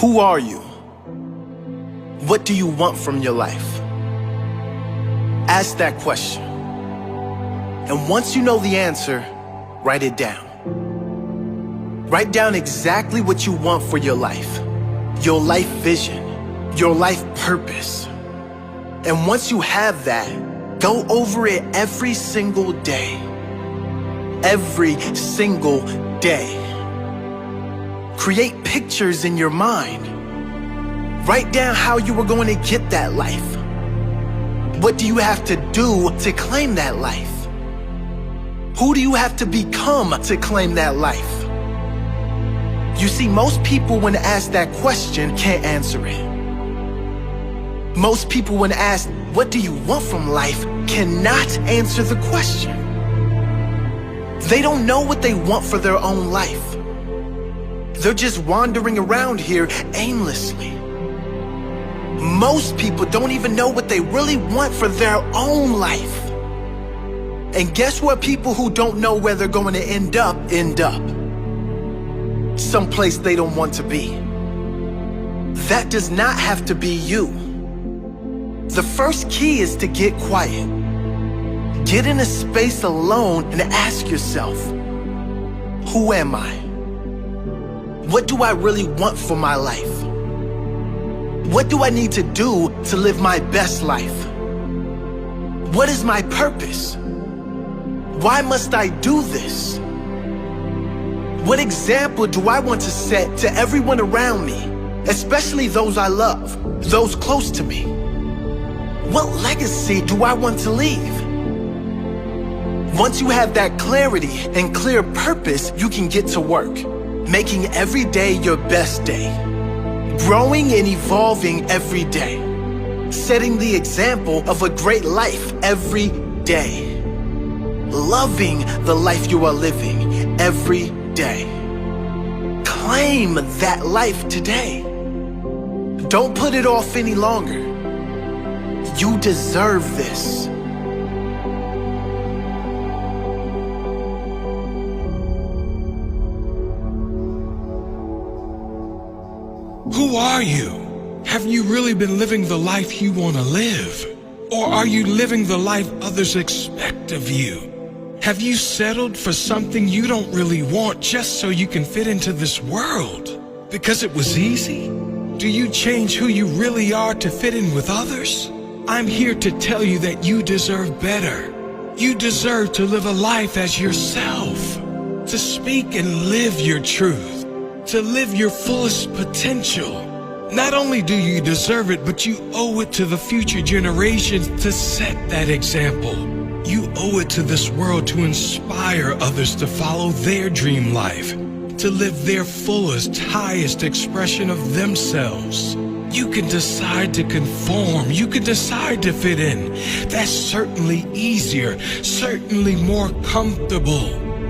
Who are you? What do you want from your life? Ask that question. And once you know the answer, write it down. Write down exactly what you want for your life vision, your life purpose. And once you have that, go over it every single day. Every single day. Create pictures in your mind. Write down how you were going to get that life. What do you have to do to claim that life? Who do you have to become to claim that life? You see, most people when asked that question can't answer it. Most people when asked, what do you want from life, cannot answer the question. They don't know what they want for their own life. They're just wandering around here aimlessly. Most people don't even know what they really want for their own life. And guess what? People who don't know where they're going to end up. Someplace they don't want to be. That does not have to be you. The first key is to get quiet. Get in a space alone and ask yourself, who am I? What do I really want for my life? What do I need to do to live my best life? What is my purpose? Why must I do this? What example do I want to set to everyone around me, especially those I love, those close to me? What legacy do I want to leave? Once you have that clarity and clear purpose, you can get to work, making every day your best day, growing and evolving every day, setting the example of a great life every day, loving the life you are living every day. Claim that life today. Don't put it off any longer. You deserve this. Who are you? Have you really been living the life you want to live? Or are you living the life others expect of you? Have you settled for something you don't really want just so you can fit into this world? Because it was easy? Do you change who you really are to fit in with others? I'm here to tell you that you deserve better. You deserve to live a life as yourself, to speak and live your truth, to live your fullest potential. Not only do you deserve it, but you owe it to the future generations to set that example. You owe it to this world to inspire others to follow their dream life, to live their fullest, highest expression of themselves. You can decide to conform. You can decide to fit in. That's certainly easier, certainly more comfortable.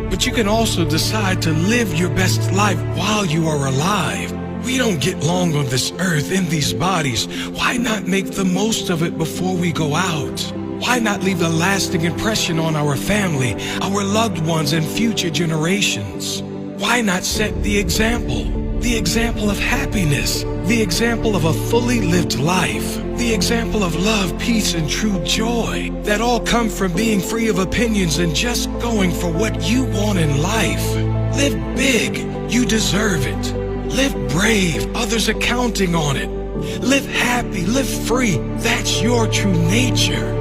But you can also decide to live your best life while you are alive. We don't get long on this earth in these bodies. Why not make the most of it before we go out? Why not leave a lasting impression on our family, our loved ones, and future generations? Why not set the example of happiness, the example of a fully lived life, the example of love, peace, and true joy that all come from being free of opinions and just going for what you want in life? Live big, you deserve it. Live brave, others are counting on it. Live happy, live free, that's your true nature.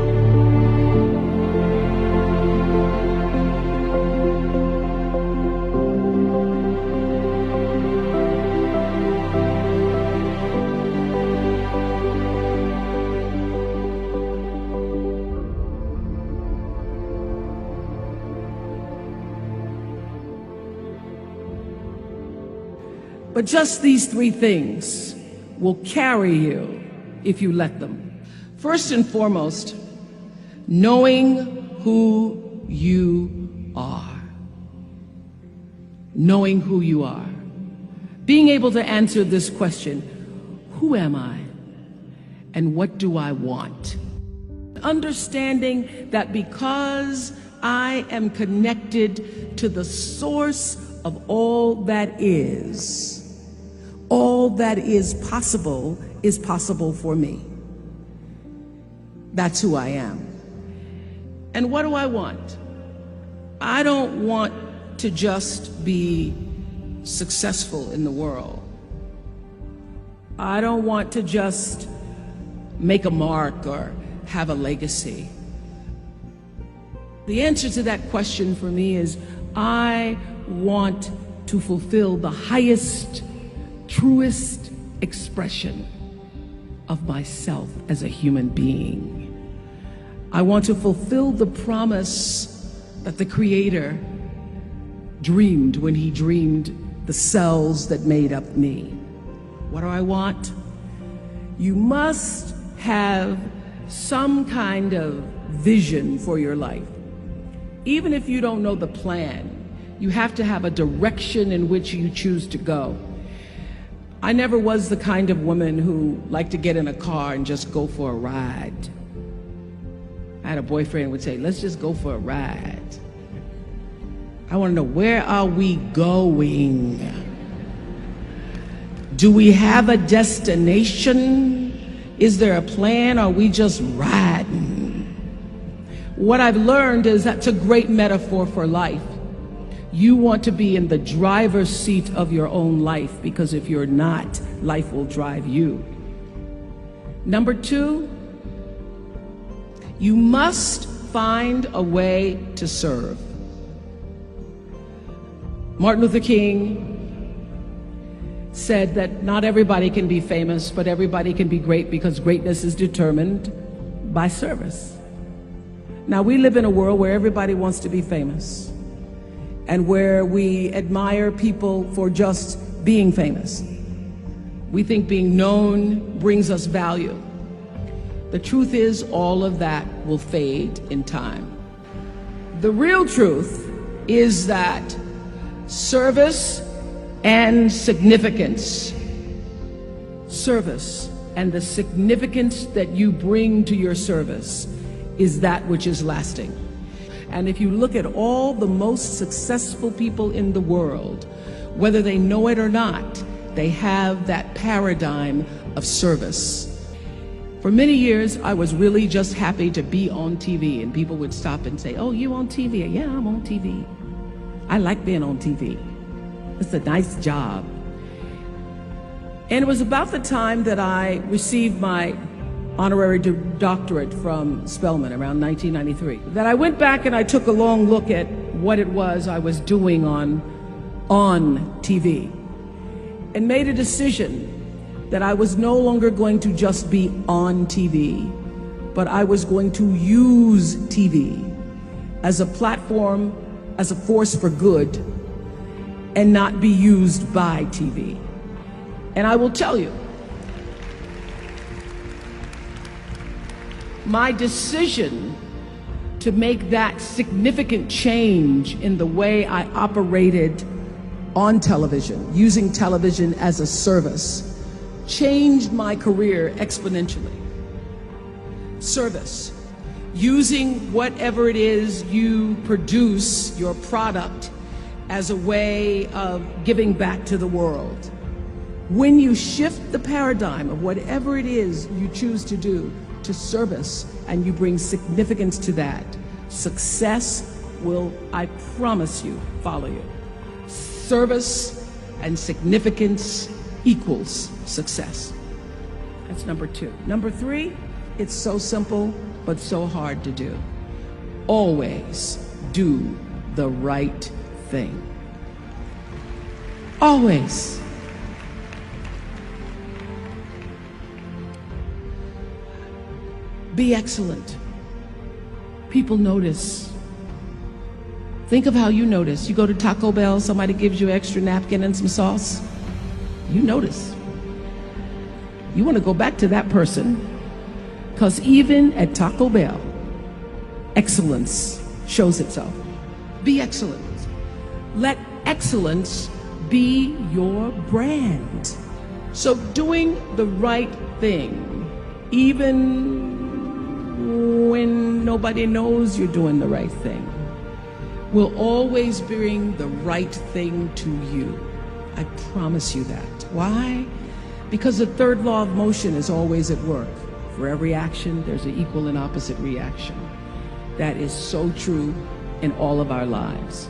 But just these three things will carry you if you let them. First and foremost, knowing who you are. Knowing who you are. Being able to answer this question, who am I? And what do I want? Understanding that because I am connected to the source of all that is, all that is possible for me. That's who I am. And what do I want? I don't want to just be successful in the world. I don't want to just make a mark or have a legacy. The answer to that question for me is I want to fulfill the highest, truest expression of myself as a human being. I want to fulfill the promise that the Creator dreamed when He dreamed the cells that made up me. What do I want? You must have some kind of vision for your life. Even if you don't know the plan, you have to have a direction in which you choose to go. I never was the kind of woman who liked to get in a car and just go for a ride. I had a boyfriend who would say, let's just go for a ride. I want to know, where are we going? Do we have a destination? Is there a plan? Or are we just riding? What I've learned is that's a great metaphor for life. You want to be in the driver's seat of your own life, because if you're not, life will drive you. Number two, you must find a way to serve. Martin Luther King said that not everybody can be famous, but everybody can be great, because greatness is determined by service. Now, we live in a world where everybody wants to be famous, and where we admire people for just being famous. We think being known brings us value. The truth is, all of that will fade in time. The real truth is that service and significance, service and the significance that you bring to your service is that which is lasting. And if you look at all the most successful people in the world, whether they know it or not, they have that paradigm of service. For many years, I was really just happy to be on TV, and people would stop and say, oh, you on TV? Yeah, I'm on TV. I like being on TV. It's a nice job. And it was about the time that I received my honorary doctorate from Spelman around 1993, that I went back and I took a long look at what it was I was doing on TV, and made a decision that I was no longer going to just be on TV, but I was going to use TV as a platform, as a force for good, and not be used by TV. And I will tell you, my decision to make that significant change in the way I operated on television, using television as a service, changed my career exponentially. Service, using whatever it is you produce, your product, as a way of giving back to the world. When you shift the paradigm of whatever it is you choose to do to service, and you bring significance to that, success will, I promise you, follow you. Service and significance equals success. That's number two. Number three, it's so simple, but so hard to do. Always do the right thing. Always. Be excellent. People notice. Think of how you notice. You go to Taco Bell, somebody gives you an extra napkin and some sauce. You notice. You want to go back to that person, because even at Taco Bell, excellence shows itself. Be excellent. Let excellence be your brand. So doing the right thing, even when nobody knows you're doing the right thing, will always bring the right thing to you. I promise you that. Why? Because the third law of motion is always at work. For every action, there's an equal and opposite reaction. That is so true in all of our lives.